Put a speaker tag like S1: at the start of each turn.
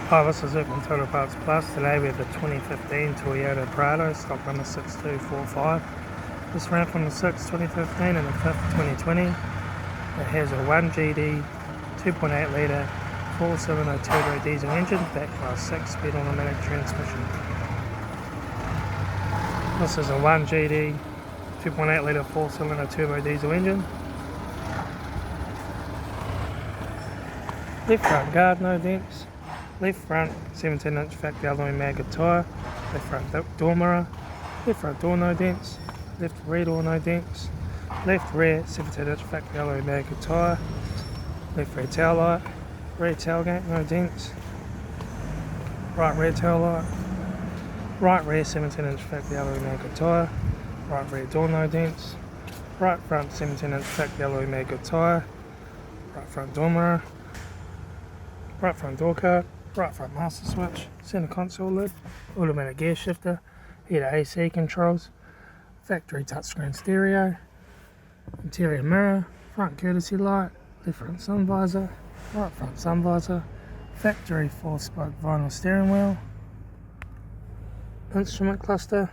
S1: Hi, this is Luke from Toyota Parts Plus. Today we have the 2015 Toyota Prado, stock number 6245. This ran from the 6th 2015 and the 5th 2020. It has a 1GD 2.8 litre 4-cylinder turbo diesel engine backed by a 6-speed automatic transmission. This is a 1GD 2.8 litre 4-cylinder turbo diesel engine. Left front guard, no dents. Left front 17-inch factory alloy maggot tyre. Left front door mirror. Left front door, no dents. Left rear door, no dents. Left rear 17-inch factory alloy maggot tyre. Left rear taillight. Rear tailgate, no dents. Right rear taillight. Right rear 17-inch factory alloy maggot tyre. Right rear door, no dents. Right front 17-inch factory alloy maggot tyre. Right front door mirror. Right front door card. Right front master switch, centre console lid, automatic gear shifter, heater AC controls, factory touchscreen stereo, interior mirror, front courtesy light, left front sun visor, right front sun visor, factory 4-spoke vinyl steering wheel, instrument cluster,